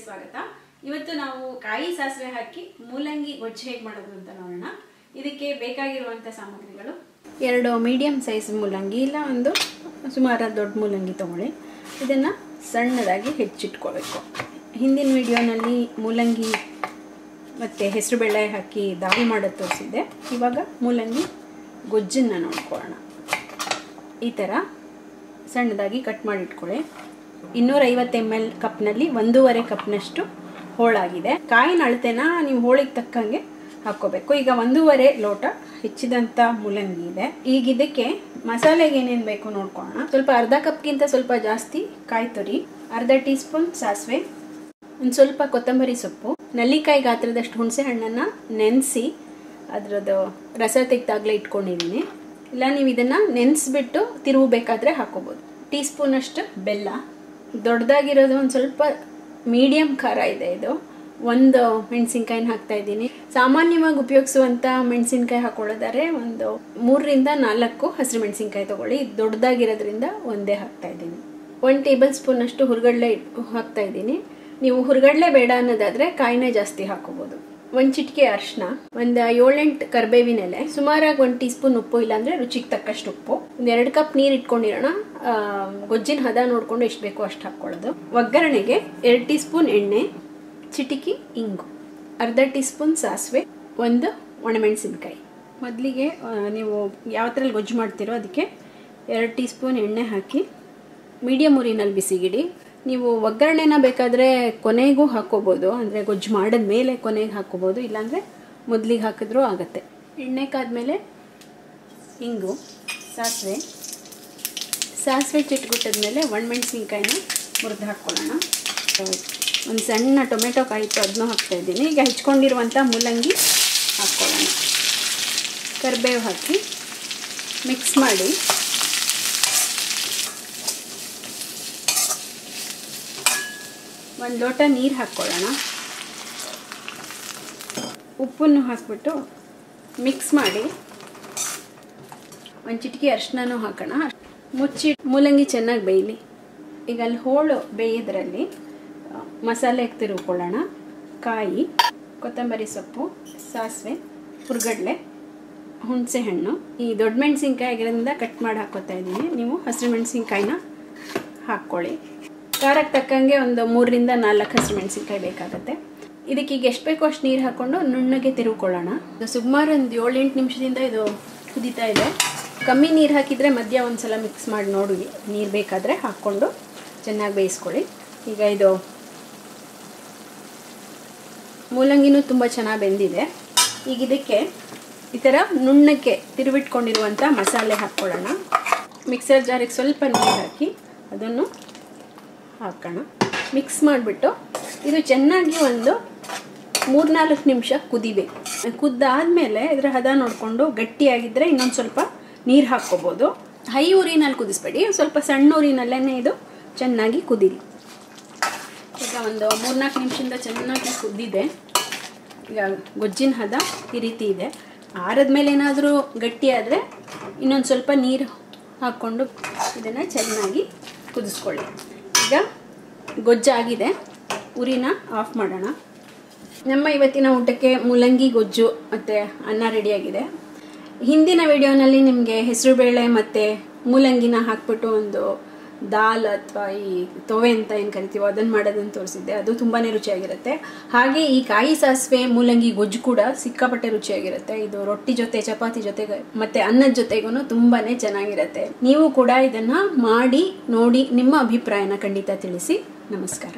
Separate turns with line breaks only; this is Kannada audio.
ಸ್ವಾಗತ. ಇವತ್ತು ನಾವು ಕಾಯಿ ಸಾಸಿವೆ ಹಾಕಿ ಮೂಲಂಗಿ ಗೊಜ್ಜು ಹೇಗೆ ಮಾಡೋದು ಅಂತ ನೋಡೋಣ. ಇದಕ್ಕೆ ಬೇಕಾಗಿರುವಂತ ಸಾಮಗ್ರಿಗಳು: 2 ಮೀಡಿಯಂ ಸೈಜ್ ಮೂಲಂಗಿ ಇಲ್ಲ ಒಂದು ಸುಮಾರು ದೊಡ್ಡ ಮೂಲಂಗಿ ತಗೊಳ್ಳಿ. ಇದನ್ನ ಸಣ್ಣದಾಗಿ ಹೆಚ್ಚಿಟ್ಕೋಬೇಕು. ಹಿಂದಿನ ವಿಡಿಯೋನಲ್ಲಿ ಮೂಲಂಗಿ ಮತ್ತೆ ಹೆಸರುಬೇಳೆ ಹಾಕಿ ದಾಲ್ ಮಾಡೋದು ತೋರಿಸಿದ್ದೆ. ಇವಾಗ ಮೂಲಂಗಿ ಗೊಜ್ಜನ್ನ ನೋಡ್ಕೊಳ್ಳೋಣ. ಈ ಥರ ಸಣ್ಣದಾಗಿ ಕಟ್ ಮಾಡಿ ಇಟ್ಕೊಳ್ಳಿ. 250 ml ಕಪ್ನಲ್ಲಿ 1.5 ಕಪ್ನಷ್ಟು ಹೋಳಾಗಿದೆ. ಕಾಯಿನ ಅಳತೆನ ನೀವು ಹೋಳಿಗೆ ತಕ್ಕಂಗೆ ಹಾಕೋಬೇಕು. ಈಗ 1.5 ಲೋಟ ಹೆಚ್ಚಿದಂಥ ಮೂಲಂಗಿ ಇದೆ. ಈಗ ಇದಕ್ಕೆ ಮಸಾಲೆಗೆ ಏನೇನು ಬೇಕು ನೋಡ್ಕೊಳ್ಳೋಣ. ಸ್ವಲ್ಪ ಅರ್ಧ ಕಪ್ಗಿಂತ ಸ್ವಲ್ಪ ಜಾಸ್ತಿ ಕಾಯಿ ತುರಿ, ಅರ್ಧ ಟೀ ಸ್ಪೂನ್ ಸಾಸಿವೆ, ಒಂದು ಸ್ವಲ್ಪ ಕೊತ್ತಂಬರಿ ಸೊಪ್ಪು, ನಲ್ಲಿಕಾಯಿ ಗಾತ್ರದಷ್ಟು ಹುಣಸೆ ಹಣ್ಣನ್ನು ನೆನೆಸಿ ಅದರದ್ದು ರಸ ತೆಗೆದಾಗಲೇ ಇಟ್ಕೊಂಡಿದ್ದೀನಿ. ಇಲ್ಲ ನೀವು ಇದನ್ನು ನೆನೆಸ್ಬಿಟ್ಟು ತಿರುಗಬೇಕಾದ್ರೆ ಹಾಕೋಬೋದು. ಟೀ ಸ್ಪೂನ್ ಅಷ್ಟು ಬೆಲ್ಲ, ದೊಡ್ಡದಾಗಿರೋದು ಒಂದು ಸ್ವಲ್ಪ ಮೀಡಿಯಂ ಖಾರ ಇದೆ. ಇದು ಒಂದು ಮೆಣಸಿನ್ಕಾಯಿನ ಹಾಕ್ತಾ ಇದ್ದೀನಿ. ಸಾಮಾನ್ಯವಾಗಿ ಉಪಯೋಗಿಸುವಂಥ ಮೆಣಸಿನ್ಕಾಯಿ ಹಾಕೊಳ್ಳೋದಾದ್ರೆ ಒಂದು 3ರಿಂದ 4 ಹಸಿರು ಮೆಣಸಿನ್ಕಾಯಿ ತಗೊಳ್ಳಿ. ದೊಡ್ಡದಾಗಿರೋದ್ರಿಂದ ಒಂದೇ ಹಾಕ್ತಾ ಇದ್ದೀನಿ. 1 ಟೇಬಲ್ ಸ್ಪೂನ್ ಅಷ್ಟು ಹುರ್ಗಡ್ಲೆ ಹಾಕ್ತಾ ಇದ್ದೀನಿ. ನೀವು ಹುರ್ಗಡ್ಲೆ ಬೇಡ ಅನ್ನೋದಾದ್ರೆ ಕಾಯಿನೇ ಜಾಸ್ತಿ ಹಾಕೋಬಹುದು. 1 ಚಿಟಿಕೆ ಅರಿಶಿನ, ಒಂದು 7-8 ಕರಿಬೇವಿನ ಎಲೆ, ಸುಮಾರಾಗಿ 1 ಟೀ ಸ್ಪೂನ್ ಉಪ್ಪು, ಇಲ್ಲಾಂದ್ರೆ ರುಚಿಗೆ ತಕ್ಕಷ್ಟು ಉಪ್ಪು, ಒಂದು 2 ಕಪ್ ನೀರು ಇಟ್ಕೊಂಡಿರೋಣ. ಗೊಜ್ಜಿನ ಹದ ನೋಡ್ಕೊಂಡು ಎಷ್ಟು ಬೇಕೋ ಅಷ್ಟು ಹಾಕೊಳ್ಳೋದು. ಒಗ್ಗರಣೆಗೆ 2 ಟೀ ಸ್ಪೂನ್ ಎಣ್ಣೆ, ಚಿಟಿಕೆ ಇಂಗು, ಅರ್ಧ ಟೀ ಸ್ಪೂನ್ ಸಾಸಿವೆ, ಒಂದು ಒಣಮೆಣಸಿನ್ಕಾಯಿ. ಮೊದಲಿಗೆ ನೀವು ಯಾವತ್ತರಲ್ಲಿ ಗೊಜ್ಜು ಮಾಡ್ತೀರೋ ಅದಕ್ಕೆ 2 ಟೀ ಸ್ಪೂನ್ ಎಣ್ಣೆ ಹಾಕಿ ಮೀಡಿಯಂ ಉರಿನಲ್ಲಿ ಬಿಸಿಗಿಡಿ. ನೀವು ಒಗ್ಗರಣೆನ ಬೇಕಾದರೆ ಕೊನೆಗೂ ಹಾಕೋಬೋದು, ಅಂದರೆ ಗೊಜ್ಜು ಮಾಡಿದ್ಮೇಲೆ ಕೊನೆಗೆ ಹಾಕೋಬೋದು, ಇಲ್ಲಾಂದರೆ ಮೊದಲಿಗೆ ಹಾಕಿದ್ರೂ ಆಗುತ್ತೆ. ಎಣ್ಣೆ ಕಾದ್ಮೇಲೆ ಇಂಗು, ಸಾಸಿವೆ ಚಿಟ್ಗುಟ್ಟಿದ್ಮೇಲೆ ಒಣಮೆಣಸಿನ್ಕಾಯಿನ ಮುರಿದು ಹಾಕ್ಕೊಳ್ಳೋಣ. ಒಂದು ಸಣ್ಣ ಟೊಮೆಟೊ ಕಾಯಿ ಇತ್ತು, ಅದನ್ನೂ ಹಾಕ್ತಾಯಿದ್ದೀನಿ. ಈಗ ಹೆಚ್ಕೊಂಡಿರುವಂಥ ಮೂಲಂಗಿ ಹಾಕ್ಕೊಳ್ಳೋಣ. ಕರಿಬೇವು ಹಾಕಿ ಮಿಕ್ಸ್ ಮಾಡಿ ಒಂದು ಲೋಟ ನೀರು ಹಾಕ್ಕೊಳ್ಳೋಣ. ಉಪ್ಪನ್ನು ಹಾಕ್ಬಿಟ್ಟು ಮಿಕ್ಸ್ ಮಾಡಿ ಒಂದು ಚಿಟಿಕೆ ಅರಿಶಿನೂ ಹಾಕೋಣ. ಮುಚ್ಚಿ ಮೂಲಂಗಿ ಚೆನ್ನಾಗಿ ಬೇಯಲಿ. ಈಗ ಅಲ್ಲಿ ಹೋಳು ಬೇಯೋದ್ರಲ್ಲಿ ಮಸಾಲೆಗೆ ತಿರುಗಿಕೊಳ್ಳೋಣ. ಕಾಯಿ, ಕೊತ್ತಂಬರಿ ಸೊಪ್ಪು, ಸಾಸಿವೆ, ಹುರ್ಗಡ್ಲೆ, ಹುಣಸೆ ಹಣ್ಣು. ಈ ದೊಡ್ಡ ಮೆಣಸಿನ್ಕಾಯಿ ಆಗಿರೋದ್ರಿಂದ ಕಟ್ ಮಾಡಿ ಹಾಕೋತಾ ಇದ್ದೀನಿ. ನೀವು ಹಸಿರು ಮೆಣಸಿನ್ಕಾಯಿನ ಹಾಕ್ಕೊಳ್ಳಿ. ಖಾರಕ್ಕೆ ತಕ್ಕಂಗೆ ಒಂದು 3ರಿಂದ 4 ಹಸಿರು ಮೆಣಸಿನ್ಕಾಯಿ ಬೇಕಾಗುತ್ತೆ. ಇದಕ್ಕೆ ಈಗ ಎಷ್ಟು ಬೇಕೋ ಅಷ್ಟು ನೀರು ಹಾಕ್ಕೊಂಡು ನುಣ್ಣಗೆ ತಿರುಗಿಕೊಳ್ಳೋಣ. ಸುಮಾರು ಒಂದು 7-8 ನಿಮಿಷದಿಂದ ಇದು ಕುದೀತಾ ಇದೆ. ಕಮ್ಮಿ ನೀರು ಹಾಕಿದರೆ ಮಧ್ಯ ಒಂದು ಸಲ ಮಿಕ್ಸ್ ಮಾಡಿ ನೋಡಿ, ನೀರು ಬೇಕಾದರೆ ಹಾಕ್ಕೊಂಡು ಚೆನ್ನಾಗಿ ಬೇಯಿಸ್ಕೊಳ್ಳಿ. ಈಗ ಇದು ಮೂಲಂಗಿನೂ ತುಂಬ ಚೆನ್ನಾಗಿ ಬೆಂದಿದೆ. ಈಗ ಇದಕ್ಕೆ ಈ ಥರ ನುಣ್ಣಕ್ಕೆ ತಿರುವಿಟ್ಕೊಂಡಿರುವಂಥ ಮಸಾಲೆ ಹಾಕ್ಕೊಳ್ಳೋಣ. ಮಿಕ್ಸರ್ ಜಾರಿಗೆ ಸ್ವಲ್ಪ ನೀರು ಹಾಕಿ ಅದನ್ನು ಹಾಕೋಣ. ಮಿಕ್ಸ್ ಮಾಡಿಬಿಟ್ಟು ಇದು ಚೆನ್ನಾಗಿ ಒಂದು 3-4 ನಿಮಿಷ ಕುದಿಬೇಕು. ಕುದ್ದಾದಮೇಲೆ ಇದರ ಹದ ನೋಡಿಕೊಂಡು ಗಟ್ಟಿಯಾಗಿದ್ದರೆ ಇನ್ನೊಂದು ಸ್ವಲ್ಪ ನೀರು ಹಾಕ್ಕೋಬೋದು. ಹೈ ಉರಿನಲ್ಲಿ ಕುದಿಸ್ಬೇಡಿ, ಸ್ವಲ್ಪ ಸಣ್ಣ ಉರಿನಲ್ಲೇ ಇದು ಚೆನ್ನಾಗಿ ಕುದೀಲಿ. ಈಗ ಒಂದು 3-4 ನಿಮಿಷದಿಂದ ಚೆನ್ನಾಗಿ ಕುದ್ದಿದೆ. ಈಗ ಗೊಜ್ಜಿನ ಹದ ಈ ರೀತಿ ಇದೆ. ಆರದ್ಮೇಲೆ ಏನಾದರೂ ಗಟ್ಟಿಯಾದರೆ ಇನ್ನೊಂದು ಸ್ವಲ್ಪ ನೀರು ಹಾಕ್ಕೊಂಡು ಇದನ್ನು ಚೆನ್ನಾಗಿ ಕುದಿಸ್ಕೊಳ್ಳಿ. ಈಗ ಗೊಜ್ಜಾಗಿದೆ, ಉರಿನ ಆಫ್ ಮಾಡೋಣ. ನಮ್ಮ ಇವತ್ತಿನ ಊಟಕ್ಕೆ ಮೂಲಂಗಿ ಗೊಜ್ಜು ಮತ್ತು ಅನ್ನ ರೆಡಿಯಾಗಿದೆ. ಹಿಂದಿನ ವಿಡಿಯೋನಲ್ಲಿ ನಿಮಗೆ ಹೆಸರುಬೇಳೆ ಮತ್ತು ಮೂಲಂಗಿನ ಹಾಕ್ಬಿಟ್ಟು ಒಂದು ದಾಲ್ ಅಥವಾ ಈ ತೊವೆ ಅಂತ ಏನು ಕರಿತೀವೋ ಅದನ್ನು ಮಾಡೋದನ್ನು ತೋರಿಸಿದ್ದೆ. ಅದು ತುಂಬಾ ರುಚಿಯಾಗಿರುತ್ತೆ. ಹಾಗೆ ಈ ಕಾಯಿ ಸಾಸಿವೆ ಮೂಲಂಗಿ ಗೊಜ್ಜು ಕೂಡ ಸಿಕ್ಕಾಪಟ್ಟೆ ರುಚಿಯಾಗಿರುತ್ತೆ. ಇದು ರೊಟ್ಟಿ ಜೊತೆ, ಚಪಾತಿ ಜೊತೆಗೆ ಮತ್ತು ಅನ್ನದ ಜೊತೆಗೂ ತುಂಬಾ ಚೆನ್ನಾಗಿರುತ್ತೆ. ನೀವು ಕೂಡ ಇದನ್ನು ಮಾಡಿ ನೋಡಿ ನಿಮ್ಮ ಅಭಿಪ್ರಾಯನ ಖಂಡಿತ ತಿಳಿಸಿ. ನಮಸ್ಕಾರ.